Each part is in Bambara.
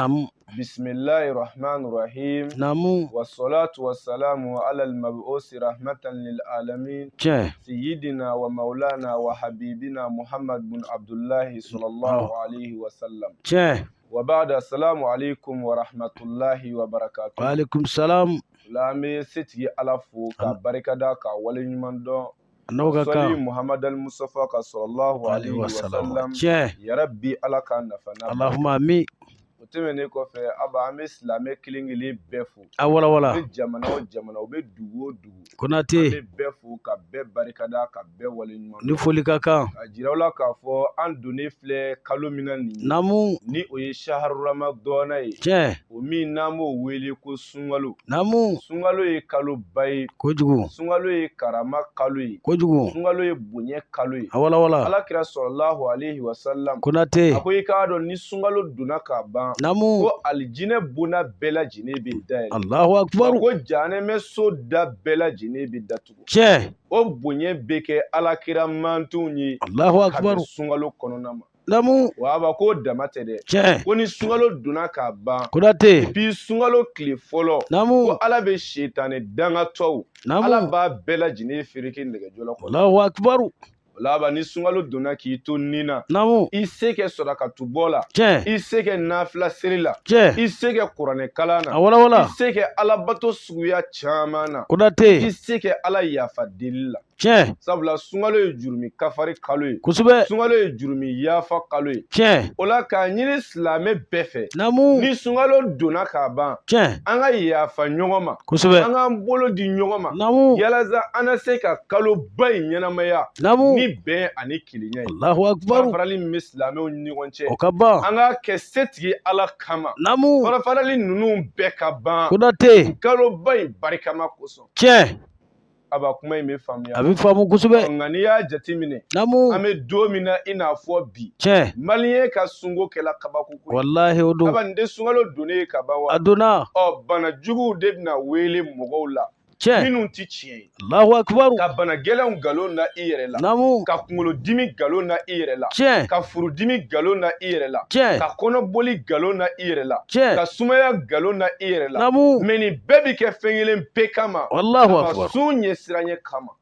Am. Bismillahir Rahmanir Rahim. Namu. Wassalatu wassalamu ala al-mab'usi rahmatan lil alamin. Sayyidina wa maulana wa habibina Muhammad bin Abdullah sallallahu alayhi wa sallam. Wa ba'da, assalamu alaikum wa rahmatullahi wa barakatuh. Wa alaikum salam. La me seti alafu ka barikada ka wale nyuman don. Anoga ka. Sali Muhammad al-Mustafa ka sallallahu alayhi wa sallam. Ya Rabbi ala ka nafana. Allahumma amin. Utemene kɔfɛ aba an bɛ silamɛ kelen-kelen bɛɛ fo. Wala. U bɛ jamana o jamana, u bɛ dugu o dugu. Konate. An bɛ bɛɛ fo ka bɛɛ barikada ka bɛɛ waleɲuman dɔn. Ni foli ka kan. Ka jira u la k'a fɔ an donnen filɛ kalo min na nin ye. Namu. Ni o ye Shaharu Ramadɔna ye. O min n'an b'o wele ko sunkalo. Namu. Sunkalo ye kaloba ye. Kojugu. Sunkalo ye karama kalo ye. Kojugu. Sunkalo ye bonya kalo ye. Wala. Alakira sallallahu alayhi wa sallam. Konate. A ko i k'a dɔn ni sunkalo donna ka ban. Namu. Ko alijinɛ bona bɛɛ lajɛlen bɛ dayɛlɛ. Allahu akbar. Ko jahanɛmɛ so da bɛɛ lajɛlen bɛ datugu. O bonya bɛ kɛ alakira mantonw ye. Allahu akbar. Ka bɛn sunkalo kɔnɔna ma. Namu. Wa aba ko dama tɛ dɛ. Ko ni sunkalo donna ka ban. Konate. Bi sunkalo tile fɔlɔ. Namu. Ko ala bɛ sitani dangatɔw. Namu. Ala b'a bɛɛ lajɛlen fereke nɛgɛjɔ la kɔnɔ. Allahu akbar. Laba ni sunkalo donna k'i to nin na. Namu. I se kɛ sarakatubɔ la. I se kɛ nafila seli la. I se kɛ kuranɛ kalan na. Wala. I se kɛ alabato suguya caman na. Konate. I se kɛ ala yafa deli la. Sabula sunkalo ye jurumi kafari kalo ye. Kosɛbɛ. Sunkalo ye jurumi yafa kalo ye. O la k'a ɲini silamɛ bɛɛ fɛ. Namu. Ni sunkalo donna k'a ban. An ka yafa ɲɔgɔn ma. Kosɛbɛ. An k'an bolo di ɲɔgɔn ma. Namu. Yalasa an na se ka kaloba in ɲɛnamaya. Namu. Ni bɛn ani kelenya ye. Allahu akbar. Farafarali min bɛ silamɛw ni ɲɔgɔn cɛ. O ka ban. An k'a kɛ setigi ala kama. Namu. Farafarali ninnu bɛɛ ka ban. Konate. Kaloba in barikama kosɔn. Aba kuma in bɛ faamuya. A bɛ faamu kosɛbɛ. Nka n'i y'a jateminɛ. Namu. An bɛ don min na i n'a fɔ bi. Maliyɛn ka sunko kɛla kabako ko ye. Walahi o don. Aba nin tɛ sunkalo donnen ye ka ban wa. A donna. Bana juguw de bɛna wele mɔgɔw la. Minnu tɛ tiɲɛ ye. Allahu akbar. Ka bana gɛlɛnw nkalon na i yɛrɛ la. Namu. Ka kunkolodimi nkalon na i yɛrɛ la. Ka furudimi nkalon na i yɛrɛ la. Ka kɔnɔboli nkalon na i yɛrɛ la. Ka sumaya nkalon na i yɛrɛ la. Namu. Mais nin bɛɛ bi kɛ fɛn kelen pe kama. Allahu akbar. Ka sun ɲɛsiranɲɛ kama.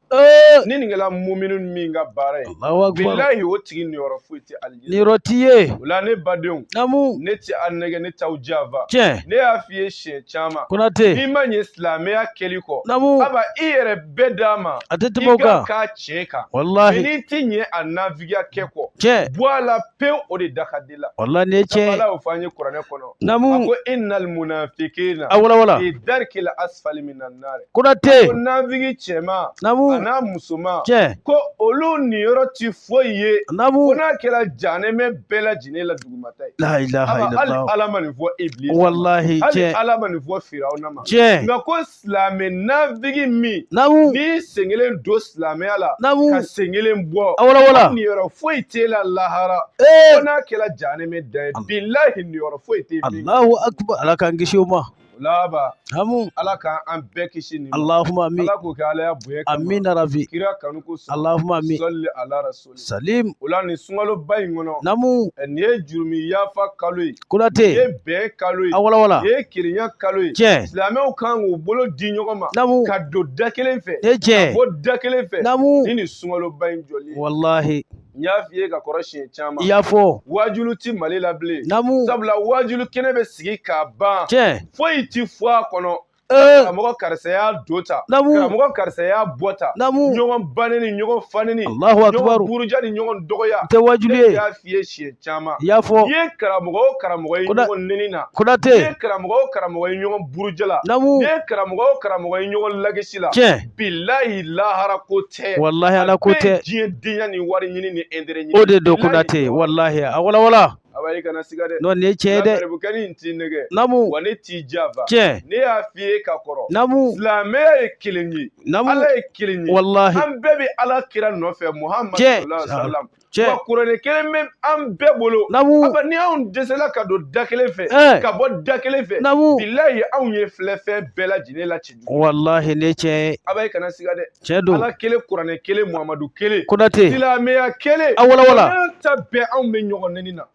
Ni nin kɛla muminu min ka baara ye. Allahu akbar. Bilahi o tigi niyɔrɔ foyi tɛ alijinɛ. Niyɔrɔ t'i ye. O la ne badenw. Namu. Ne tɛ a nɛgɛ ne t'aw janfa. Ne y'a f'i ye siɲɛ caman. Konate. N'i ma ɲɛ silamɛya kɛli kɔ. Namu. Aba i yɛrɛ bɛɛ d'a ma. A tɛ tɛmɛ o kan. I ka k'a tiɲɛ kan. Walahi. N'i ti ɲɛ a nafigiya kɛ kɔ. Bɔ a la pewu o de da ka di la. Walahi nin ye tiɲɛ ye. Ala y'o fɔ an ye kuranɛ kɔnɔ. Namu. A ko innal munafiqina. Wala. Fi darkil asfali minan nar. Konate. Ko nafigi cɛman. Namu. A n'a musoman. Ko olu niyɔrɔ ti foyi ye. Namu. Ko n'a kɛra jahanɛmɛ bɛɛ lajɛlen la dugumata ye. La ilaha illallah. Hali ala ma nin fɔ Iblis. Walahi Hali tiɲɛ. ala ma nin fɔ Firawuna ma. Nka ko silamɛ nafigi min. Namu. N'i sen kelen don silamɛya la. Namu. Ka sen kelen bɔ. Wala. Niyɔrɔ foyi t'e la lahara. Ko n'a kɛra jahanɛmɛ da ye. Bilahi niyɔrɔ foyi t'e la. Allahu akbar. Ala k'an kisi o ma. Laba. Namu. Ala k'an bɛɛ kisi nin ma. Allahumma amin. Ala k'o kɛ ala ya bonya kama. Amin rabi. Kira kanu ko sɔn. Allahumma amin. Salli ala rasuli. Salim. O la nin sunkaloba in kɔnɔ. Namu. Nin ye jurumi yafa kalo ye. Konate. Nin ye bɛn kalo ye. Wala. Nin ye kelenya kalo ye. Silamɛw kan k'u bolo di ɲɔgɔn ma. Namu. Ka don da kelen fɛ. Ka bɔ da kelen fɛ. Namu. Ni nin sunkaloba in jɔli ye. Walahi. N y'a f'i ye ka kɔrɔ siɲɛ caman. I y'a fɔ. Wajulu ti Mali la bilen. Namu. Sabula wajulu kɛnɛ bɛ sigi k'a ban. Foyi ti fɔ a kɔnɔ. Karamɔgɔ karisa y'a do ta. Karamɔgɔ karisa y'a bɔ ta. Ɲɔgɔn banni ni ɲɔgɔn fanni. Allahu akbar. Ɲɔgɔn buruja ni ɲɔgɔn dɔgɔya. Tɛ wajulu ye. Ne y'a f'i ye siɲɛ caman. I y'a fɔ. I ye karamɔgɔ o karamɔgɔ ye ɲɔgɔn nɛni na. Konate. I ye karamɔgɔ o karamɔgɔ ye ɲɔgɔn buruja la. Namu. I ye karamɔgɔ o karamɔgɔ ye ɲɔgɔn lagisi la. Bilahi lahara ko tɛ. Walahi ala ko tɛ. Diɲɛ denya ni wari ɲini ni intérêt ɲini. O de don Konate. Walahi. A wala. Aba i kana siga dɛ. Non nin ye tiɲɛ ye dɛ. Garibukanni in t'i nɛgɛ. Namu. Wa ne t'i janfa. Ne y'a f'i ye ka kɔrɔ. Namu. Silamɛya ye kelen ye. Namu. Ala ye kelen ye. Walahi. An bɛɛ bɛ ala kira nɔfɛ Muhamadu sallallahu alaihi wa sallam. wa kuranɛ kelen bɛ an bɛɛ bolo aba ni anw dɛsɛla ka don da kelen fɛ ka bɔ da kelen fɛ bilahi anw ye filɛfɛn bɛɛ lajɛlen la ci wallahi ne cɛ aba i kana siga dɛ cɛ don ala kelen kuranɛ kelen Muhamadu kelen Konate silamɛya kelen wala ta bɛɛ anw bɛ ɲɔgɔn nɛni na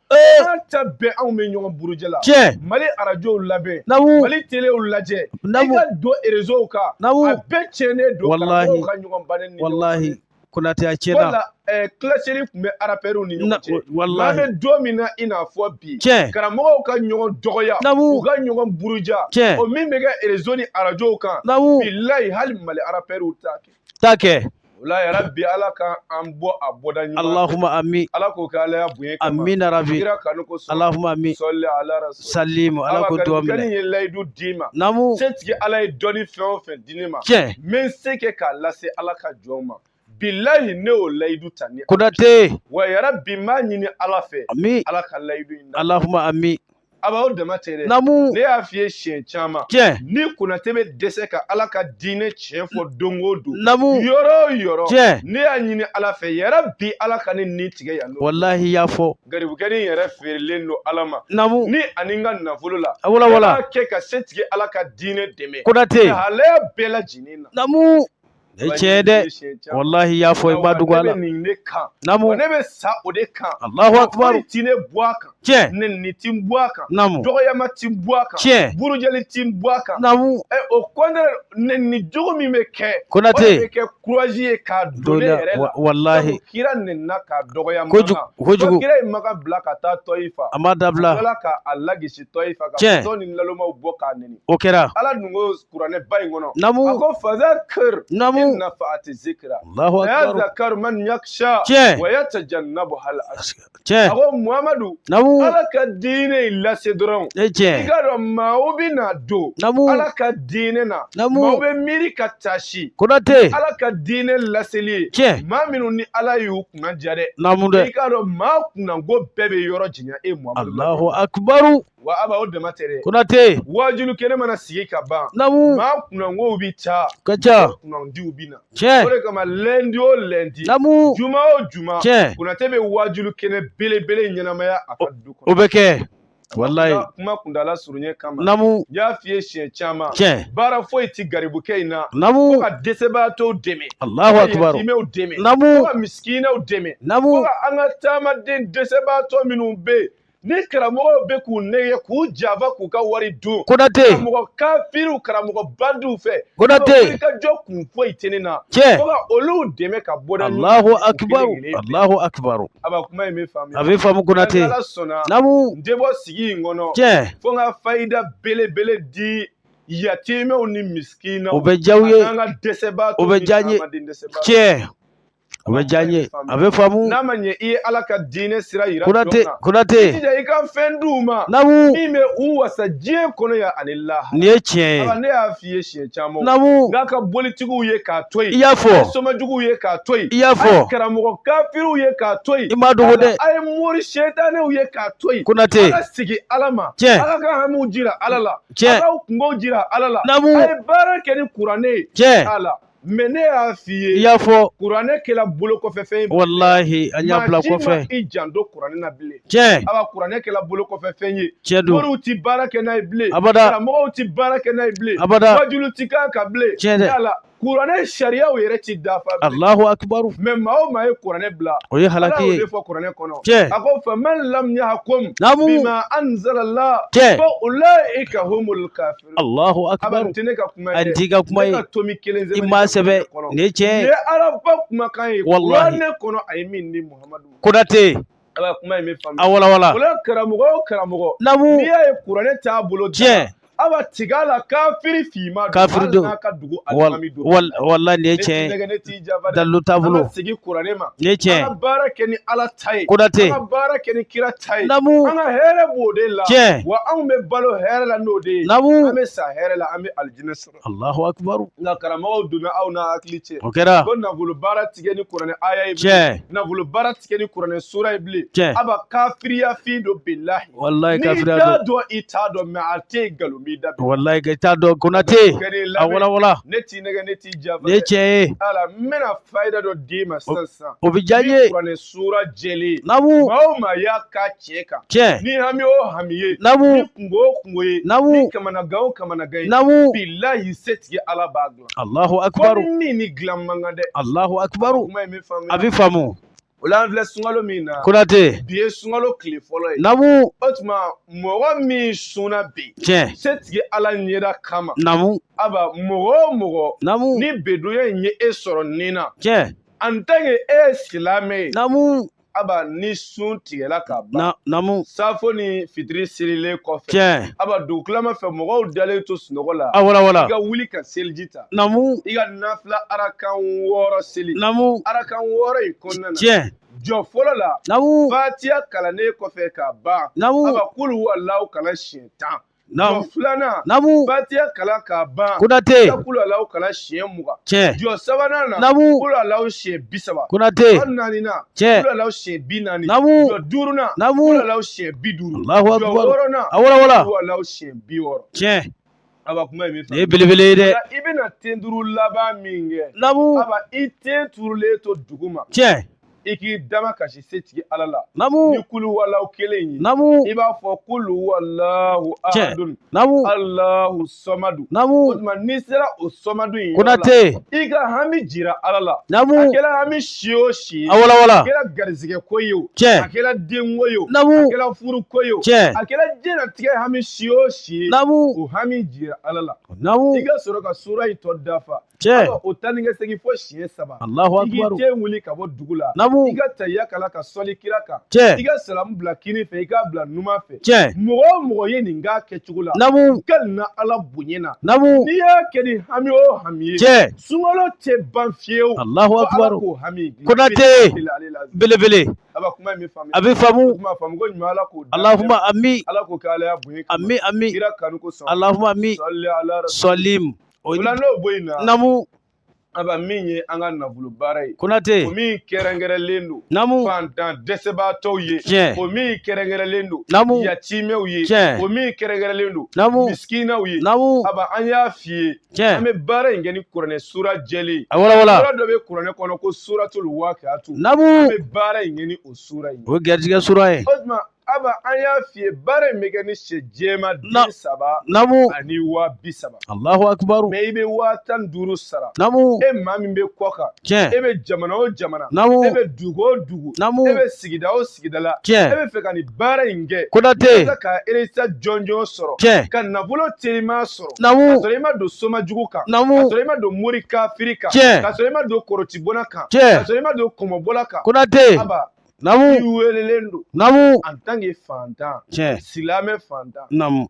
ta bɛɛ anw bɛ ɲɔgɔn burujɛ la Mali arajow labɛn Mali telew lajɛ i ka don réseau kan a bɛɛ tiɲɛnen don karamɔgɔw ka ɲɔgɔn bannen ni wallahi Konate a tiɲɛna wala classeling tun bɛ rappeurs ni ɲɔgɔn cɛ wallahi bɛ don min na i n'a fɔ bi karamɔgɔw ka ɲɔgɔn dɔgɔya u ka ɲɔgɔn buruja o min bɛ kɛ réseau ni arajow kan bilahi hali Mali rappeurs ta kɛ wala ya rabbi ala ka an bɔ a bɔda ɲuman Allahumma amin ala ko kɛ ala ya bonya kama amin rabbi kira kanu ko Allahumma amin salli ala rasul sallim ala ko duwa minɛ ye layidu d'i ma namu setigi ala ye dɔnni fɛn o fɛn di ne ma n bɛ se kɛ k'a lase ala ka jɔn ma bilahi ne y'o layidu ta ni Konate wa ya rabbi m'a ɲini ala fɛ amin ala ka layidu in na Allahumma amin aba o dama tɛ dɛ namu ne y'a f'i ye siɲɛ caman ni Konate bɛ dɛsɛ ka ala ka diinɛ tiɲɛ fɔ don o don namu yɔrɔ o yɔrɔ ne y'a ɲini ala fɛ ya rabbi ala ka ne ni tigɛ yan wallahi y'a fɔ garibukɛni yɛrɛ feerelen don ala ma namu ni ani n ka nafolo la wala kɛ ka setigi ala ka diinɛ dɛmɛ Konate halaya bɛɛ lajɛlen na namu ne cɛ dɛ wallahi y'a fɔ i ma dugu a la nin ne kan namu ne bɛ sa o de kan Allahu akbar ti ne bɔ a kan nɛni ti bɔ a kan namu dɔgɔyama ti bɔ a kan burujali ti bɔ a kan namu o kɔnɛ nɛni jogo min bɛ kɛ Konate o de bɛ kɛ courage ye k'a don ne yɛrɛ la wallahi kira nɛnina k'a dɔgɔya kojugu kira ye makan bila ka taa Tɔyifa a ma dabila ala k'a lagisi Tɔyifa ka muso ni nalomaw bɔ k'a nɛni o kɛra ala dun ko kuranɛ ba in kɔnɔ namu a ko fazakir namu نفعت الذكرى ويذكر من يخشى ويتجنبها الأشقى أقول محمد على كدين إلا سدرون إذا ما وبنا دو على كديننا ما وبميري كتاشي على كدين لسلي ما منوني على يوكنا جاري إذا ما كنا نقول بيبي يورجينا إيه محمد الله أكبر wa aba o dama tere Konate wajulu kene mana sigi ka ban namu ma kuna ngo bi ta kacha kuna ndi ubina o de kama lendi o lendi namu juma o juma Konate be wajulu kene bele ɲɛnamaya a ka du kɔnɔ o bɛ kɛ wallahi kuma kundala surunye kama namu y'a f'i ye siɲɛ caman baara foyi ti garibukɛ in na namu fo ka dɛsɛbaatɔw dɛmɛ Allahu akbar yatimɛw dɛmɛ namu fo ka miskinaw dɛmɛ namu fo ka an ka taamaden dɛsɛbaatɔ minnu bɛ ni karamɔgɔw bɛ k'u nɛgɛ k'u jafa k'u ka wari dun Konate karamɔgɔ kafiriw karamɔgɔ bandiw fɛ Konate ka jɔ kun foyi tɛ ne na fo ka olu dɛmɛ ka bɔ da Allahu akbar Allahu akbar aba kuma in bɛ faamuya a bɛ faamu Konate ala sɔnna namu n tɛ bɔ sigi in kɔnɔ fo n ka fayida belebele di yatimɛw ni miskinaw o bɛ diya u ye an ka dɛsɛbaatɔw o bɛ diya n ye o bɛ diya n ye a bɛ faamu n'a ma ɲɛ i ye ala ka diinɛ sira yira Konate i ka fɛn d'u ma namu min bɛ u wasa diɲɛ kɔnɔ yan ani lahara nin ye tiɲɛ ye ne y'a f'i ye siɲɛ caman namu n'a ka bolitigiw ye k'a to yen i y'a fɔ somajuguw ye k'a to yen i y'a fɔ a ye karamɔgɔ kafiriw ye k'a to yen i ma dogo dɛ a ye mori setanɛw ye k'a to yen Konate ala sigi ala ma ala ka hamiw jira ala la a k'aw kungow jira ala la namu a ye baara kɛ ni kuranɛ ye ala mais ne y'a f'i ye i y'a fɔ kuranɛ kɛla bolo kɔfɛ fɛn ye wallahi an y'a bila kɔfɛ i janto kuranɛ na bilen aba kuranɛ kɛla bolo kɔfɛ fɛn ye cɛ don moriw ti baara kɛ n'a ye bilen abada karamɔgɔw ti baara kɛ n'a ye bilen abada wajulu ti k'a kan bilen yala kuranɛ sariyaw yɛrɛ ti dafa bilen Allahu akbar mais maa o maa ye kuranɛ bila o ye halaki ye ala y'o de fɔ kuranɛ kɔnɔ a ko faman lam yahkum namu bima anzalallah fa ulaika humul kafirun Allahu akbar aba tɛ ne ka kuma ye an t'i ka kuma ye ne ka tomi kelen i ma sɛbɛ ne cɛ ye araba kumakan ye wallahi kuranɛ kɔnɔ a ye min di Muhamadu Konate ala kuma in bɛ faamu a wala o la karamɔgɔ o karamɔgɔ namu n'i y'a ye kuranɛ t'a bolo aba tiga la kafiri fima kafiri don n'a ka dugu alimami don wallahi ne cɛ dalu taabolo an ka sigi kuranɛ ma ne cɛ an ka baara kɛ ni ala ta ye Konate an ka baara kɛ ni kira ta ye namu an ka hɛrɛ b'o de la wa anw bɛ balo hɛrɛ la n'o de ye namu an bɛ sa hɛrɛ la an bɛ alijinɛ sɔrɔ Allahu akbar nka karamɔgɔw donna aw n'a hakili cɛ o kɛra ko nafolo baara tigɛ ni kuranɛ aya ye bilen nafolo baara tigɛ ni kuranɛ sura ye bilen aba kafiriya fin don bilahi wallahi n'i t'a dɔn i t'a dɔn mais a tɛ nkalon b'i da wallahi ga ta do Konate wala ne ti nɛgɛ ne ti jafa ne cɛ ala n bɛna fayida dɔ d'i ma sisan o bɛ diya n ye kuranɛ sura jɛlen namu maa o maa y'a ka tiɲɛ kan cɛ ni hami o hami ye namu ni kungo o kungo ye namu ni kamanagan o kamanagan ye namu bilahi setigi ala b'a dilan Allahu akbar fɔ ni min ni dilan man kan dɛ Allahu akbar kuma in bɛ faamuya a bɛ faamu o la an filɛ sunkalo min na Konate bi ye sunkalo tile fɔlɔ ye namu o tuma mɔgɔ min sunna bi cɛ setigi ala ɲɛda kama namu aba mɔgɔ o mɔgɔ namu ni bedoya in ye e sɔrɔ nin na cɛ en tant que e ye silamɛ ye namu aba ni sun tigɛla ka ban namu safo ni fitiri selilen kɔfɛ cɛ aba dugukilama fɛ mɔgɔw dalen to sunɔgɔ la wala i ka wuli ka seliji ta namu i ka nafila arakan 6 seli namu arakan 6 in kɔnɔna na cɛ jɔ fɔlɔ la namu fatiya kalannen kɔfɛ ka ban namu aba kulu wallahu kalan siɲɛ 10 namu jɔ filanan namu fatiya kalan ka ban Konate ka kulu wallahu kalan siɲɛ 20 cɛ jɔ sabanan na namu kulu wallahu siɲɛ 30 Konate jɔ naaninan cɛ kulu wallahu siɲɛ 40 namu jɔ duurunan namu kulu wallahu siɲɛ 50 Allahu jɔ akbar wɔɔrɔnan wala kulu wallahu siɲɛ 60 cɛ aba kuma in bɛ ne ye belebele ye dɛ i bɛna ten duuru laban min kɛ namu aba i ten turulen to dugu ma cɛ i k'i dama kasi setigi ala la namu ni kulu walahu kelen ye namu i b'a fɔ kulu wallahu ahadun namu Allahu samadu namu o tuma n'i sera o samadu in yɔrɔ Konate la i ka hami jira ala la namu a kɛra hami si o si ye wala a kɛra garizigɛ ko ye o cɛ a kɛra denko ye o namu a kɛra furu ko ye o cɛ a kɛra diɲɛlatigɛ hami si o si ye namu o hami jira ala la namu i ka sɔrɔ ka sura in tɔ dafa cɛ o taa ni ka segin fo siɲɛ 3 Allahu i k'i akbar den wuli ka bɔ dugu la namu i ka tahiya kala ka sɔli kira kan cɛ i ka salamu bila kini fɛ i k'a bila numan fɛ cɛ mɔgɔ o mɔgɔ ye nin k'a kɛcogo la namu ka nin na ala bonya na namu n'i y'a kɛ ni hami o hami ye cɛ sunkalo tɛ ban fiyewu Allahu fo akbar ala k'o hami dilan. Konate Ale la belebele a b'a kuma in bɛ faamuya a bɛ faamu o tuma faamu ko ɲuman ala k'o da Allahumma ami ala k'o kɛ ala y'a bonya kama ami ami kira kanu ko sɔn Allahumma ami sɔli ala Salim o la n'o bɔ yen na namu aba min ye an ka nafolo baara ye Konate o min kɛrɛnkɛrɛnlen don namu fantan dɛsɛbaatɔw ye cɛ o min kɛrɛnkɛrɛnlen don namu yatimɛw ye cɛ o min kɛrɛnkɛrɛnlen don namu miskinaw ye namu aba an y'a f'i ye cɛ an bɛ baara in kɛ ni kuranɛ sura jɛlen wala sura dɔ bɛ kuranɛ kɔnɔ ko suratul waqiatu namu an bɛ baara in kɛ ni o sura in ye o garijɛgɛ sura ye o tuma aba an y'a f'i ye baara in bɛ kɛ ni sɛ jɛma den 3 namu ani 30,000 Allahu akbar mɛ i bɛ 15,000 sara namu e maa min bɛ kɔ kan cɛ e bɛ jamana o jamana namu e bɛ dugu o dugu namu e bɛ sigida o sigida la cɛ e bɛ fɛ ka nin baara in kɛ Konate walasa ka résultat jɔnjɔn sɔrɔ cɛ ka nafolo teliman sɔrɔ namu ka sɔrɔ i ma don somajugu kan namu ka sɔrɔ i ma don mori kafiri kan cɛ ka sɔrɔ i ma don korotibɔla kan cɛ ka sɔrɔ i ma don kɔmɔbɔla kan Konate aba i namu welelen don namu en tant que fantan cɛ silamɛ fantan namu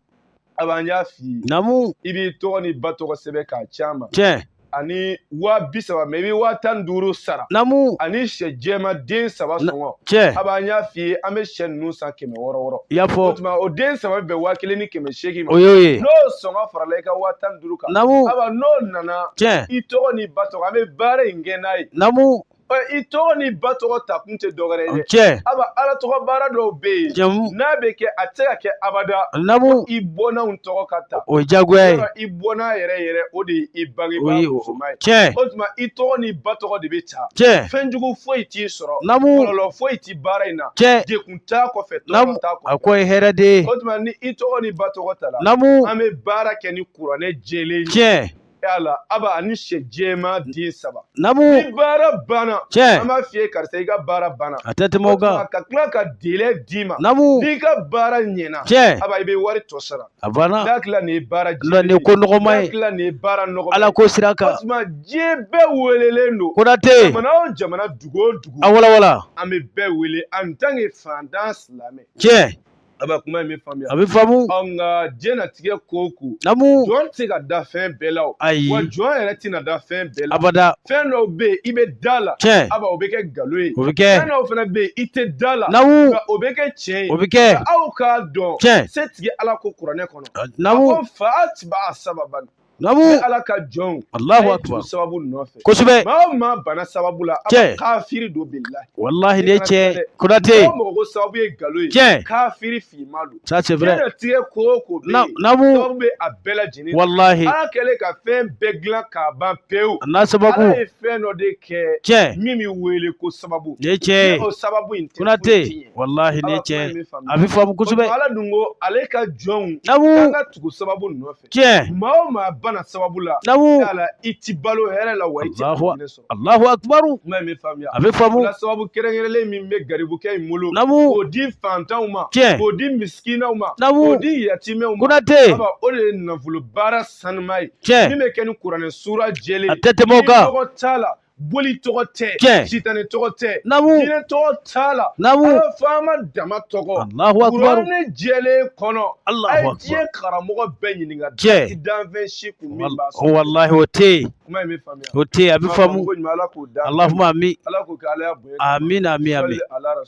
aba an y'a f'i ye namu i b'i tɔgɔ ni ba tɔgɔ sɛbɛn k'a ci an ma cɛ ani 30,000 mɛ i bɛ 15,000 sara namu ani sɛ jɛma den 3 sɔngɔ cɛ aba an y'a f'i ye an bɛ sɛ ninnu san 600 i y'a o fɔ tuma o den 3 bɛ bɛn 1,000 ni 800 ma o y'o ye n'o sɔngɔ farala i ka 15,000 kan namu aba n'o nana cɛ i tɔgɔ ni ba tɔgɔ an bɛ baara in kɛ n'a ye namu i tɔgɔ ni ba tɔgɔ ta kun tɛ dɔwɛrɛ ye dɛ cɛ aba ala tɔgɔ baara dɔw bɛ yen jamu n'a bɛ kɛ a tɛ se ka kɛ abada namu i bɔnnaw tɔgɔ ka ta o ye jagoya ye yɔrɔ i bɔnna yɛrɛ o de ye i o bangebaa ye musoman ye cɛ o tuma i tɔgɔ ni ba tɔgɔ de bɛ ta cɛ fɛn jugu foyi t'i sɔrɔ namu kɔlɔlɔ foyi t'i baara in na cɛ dekun t'a kɔfɛ namu tɔɔrɔ t'a a kɔfɛ ko ye hɛrɛ de ye o tuma ni i tɔgɔ ni ba tɔgɔ ta la namu an bɛ baara kɛ ni kuranɛ jɛlen ye cɛ yala aba ani sɛ jɛma den 3 namu ni baara banna cɛ an b'a f'i ye karisa i ka baara banna a tɛ tɛmɛ o o kan tuma ka tila ka délai d'i ma namu n'i ka baara ɲɛna cɛ aba i bɛ wari tɔ sara a banna n'a tila nin ye baara la nin ye ko nɔgɔma n'a ye tila nin ye baara nɔgɔma ala ko sira o kan tuma diɲɛ bɛɛ welelen don Konate jamana o jamana dugu o dugu a wala an bɛ bɛɛ wele en tant que fantan silamɛ cɛ aba kuma in bɛ faamuya a bɛ faamu nka diɲɛlatigɛ ko o ko namu jɔn tɛ se ka da fɛn bɛɛ la o ayi wa jɔn yɛrɛ tɛna da fɛn bɛɛ la abada fɛn dɔw bɛ yen i bɛ da la cɛ aba o bɛ kɛ nkalon ye o bɛ kɛ fɛn dɔw fana bɛ yen i tɛ da la namu nka o bɛ kɛ tiɲɛ ye o bɛ kɛ nka aw k'a dɔn cɛ setigi ala ko kuranɛ kɔnɔ a namu ko fa atiba sababan namu ala ka jɔnw Allahu akbar sababu nɔfɛ kosɛbɛ maa o maa bana sababu la a bɛ kafiri don billahi wallahi ne cɛ Konate mɔgɔ ko sababu ye nkalon ye cɛ kafiri finman don ça c'est vrai tigɛ ko o ko bɛ yen namu sababu bɛ a bɛɛ lajɛlen wallahi ala kɛlen ka fɛn bɛɛ dilan k'a ban pewu n'a sababu ala ye fɛn dɔ de kɛ cɛ min bɛ wele ko sababu ne cɛ o sababu in tɛ Konate wallahi ne cɛ a bɛ faamu kosɛbɛ ala dun ko ale ka jɔnw namu kan ka tugu sababu nɔfɛ cɛ maa o maa bana sababu la namu yala i ti balo hɛrɛ la wa i ti hinɛ sɔrɔ Allahu akbaru kuma in bɛ faamuya a bɛ faamu la sababu kɛrɛnkɛrɛnlen min bɛ garibukɛ in bolo namu k'o di fantanw ma cɛ k'o di misikinaw ma namu k'o di yatimɛw ma Konate o de ye nafolo baara sanuma ye cɛ min bɛ kɛ ni kuranɛ sura jɛlen a tɛ tɛmɛ o kan tɔgɔ t'a la boli tɔgɔ tɛ cɛ sitanɛ tɔgɔ tɛ namu diinɛ tɔgɔ t'a la namu ala faama dama tɔgɔ Allahu akbar kuranɛ jɛlen kɔnɔ a Allahu ye akbar diɲɛ karamɔgɔ bɛɛ ɲininka cɛ danfɛn si kun min b'a sɔrɔ wallahi o tɛ yen kuma in bɛ faamuya o tɛ yen a bɛ faamu ala k'o da Allahumma amin ala k'o kɛ ala y'a bonya amin amin amin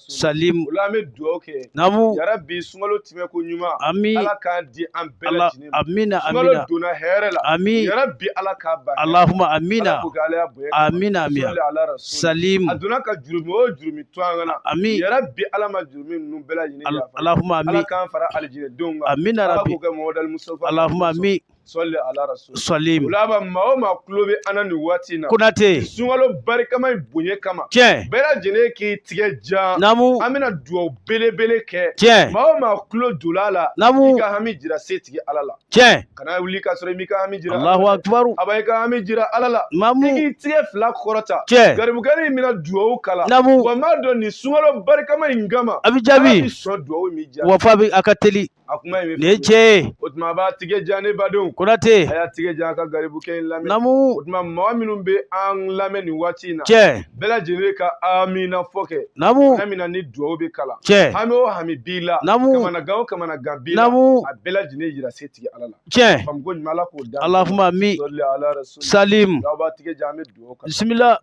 salim o la an bɛ dugawu kɛ namu yarabi sunkalo tɛmɛ ko ɲuman amin ala k'an di an bɛɛ lajɛlen ma amina sunkalo amina donna hɛrɛ la amin yarabi ala k'a ban Allahumma amina ala k'o kɛ ala y'a bonya amina amina salim a donna ka jurumi o jurumi to an kana amin yarabi ala ma jurumi ninnu bɛɛ lajɛlen yafa Allahumma amin ala k'an fara alijinɛdenw kan amina ala rabbi k'o kɛ mɔgɔdali musafa Allahumma amin sɔli ala rasul salim o la maa o maa tulo bɛ an na nin waati in na Konate sunkalo barikama in bonya kama cɛ bɛɛ lajɛlen k'i tigɛ jan namu an bɛna dugawu belebele kɛ cɛ maa o maa tulo donna a la namu i ka hami jira setigi ala la cɛ kana wuli ka sɔrɔ i m'i ka hami jira Allahu akbaru aba i ka hami jira ala la namu i k'i tigɛ fila kɔrɔta cɛ garibukɛri in bɛna dugawu kala namu wa m'a dɔn nin sunkalo barikama in kama a bɛ ala jaabi bɛ sɔn dugawu min jaabi wa fa bɛ a ka teli a kuma in bɛ ne cɛ o tuma a b'a tigɛ jan ne badenw Konate a y'a tigɛ jan ka garibukɛ in lamɛn namu o tuma maa minnu bɛ an lamɛn nin waati in na cɛ bɛɛ lajɛlen ka amina fɔ kɛ namu n'a min na ni dugawu bɛ kala cɛ hami o hami b'i la namu kamanagan o kamanagan b'i la namu a bɛɛ lajɛlen yira setigi ala la cɛ famuko ɲuman ala k'o da Allahumma amin sɔli ala rasul salim n'aw b'a tigɛ jan an bɛ dugawu kala bismillah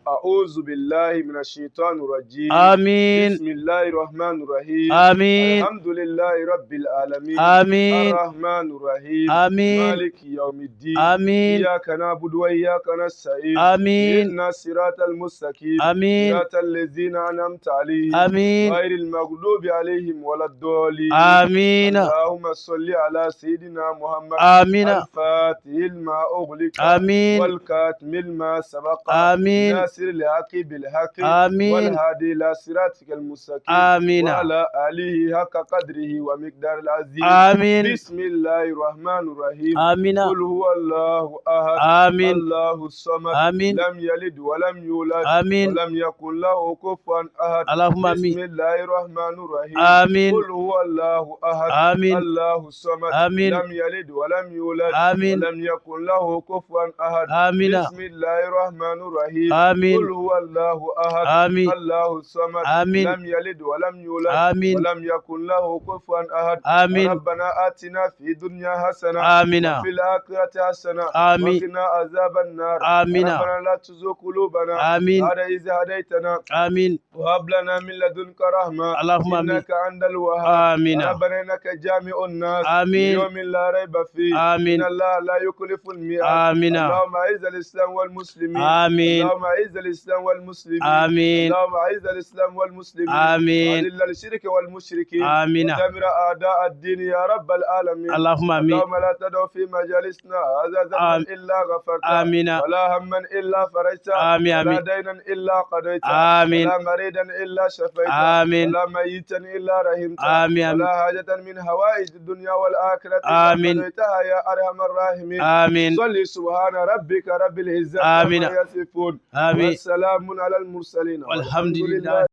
أعوذ بالله من الشيطان الرجيم آمين بسم الله الرحمن الرحيم آمين الحمد لله رب العالمين آمين الرحمن الرحيم آمين مالك يوم الدين آمين إياك نعبد وإياك نستعين آمين إن الصراط المستقيم آمين صراط الذين أنعمت عليهم آمين غير المغضوب عليهم ولا الضالين آمين اللهم صل على سيدنا محمد آمين الفاتح لما أغلق آمين والكاتم لما سبق آمين ناصر الحق بالحق آمين والهادي إلى صراطك المستقيم آمين وعلى آله حق قدره ومقدار العظيم آمين بسم الله الرحمن الرحيم آمين قل هو الله أحد آمين الله الصمد آمين لم يلد ولم يولد آمين ولم يكن له كفوا أحد اللهم بسم آمين الله الرحمن الرحيم آمين قل هو الله أحد آمين الله الصمد آمين لم يلد ولم يولد آمين ولم يكن له كفوا أحد آمين بسم الله الرحمن الرحيم آمين قل هو الله أحد آمين الله الصمد آمين لم يلد ولم يولد آمين ولم يكن له كفوا أحد آمين ربنا آتنا في الدنيا حسنة آمين وفي الآخرة حسنة آمين وقنا عذاب النار آمين ربنا لا تزغ قلوبنا آمين بعد إذ هديتنا آمين وهب لنا من لدنك رحمة اللهم آمين إنك أنت الوهاب آمين ربنا إنك جامع الناس آمين يوم لا ريب فيه آمين إن الله لا يخلف الميعاد آمين اللهم أعز الإسلام والمسلمين آمين اللهم أعز الإسلام والمسلمين آمين اللهم أعز الإسلام والمسلمين آمين وأذل الشرك والمشركين آمين ودمر أعداء الدين يا رب العالمين اللهم آمين اللهم لا تدع في مجالسنا هذا ذنبا إلا غفرته آمين ولا هما إلا فرجته آمين ولا آمين دينا إلا قضيته آمين ولا مريدا إلا شفيته آمين ولا ميتا إلا رحمته آمين ولا حاجة من هوائج الدنيا والآخرة آمين قضيتها يا أرحم الراحمين آمين صل سبحان ربك رب العزة آمين عما يصفون آمين والسلام على المرسلين والحمد لله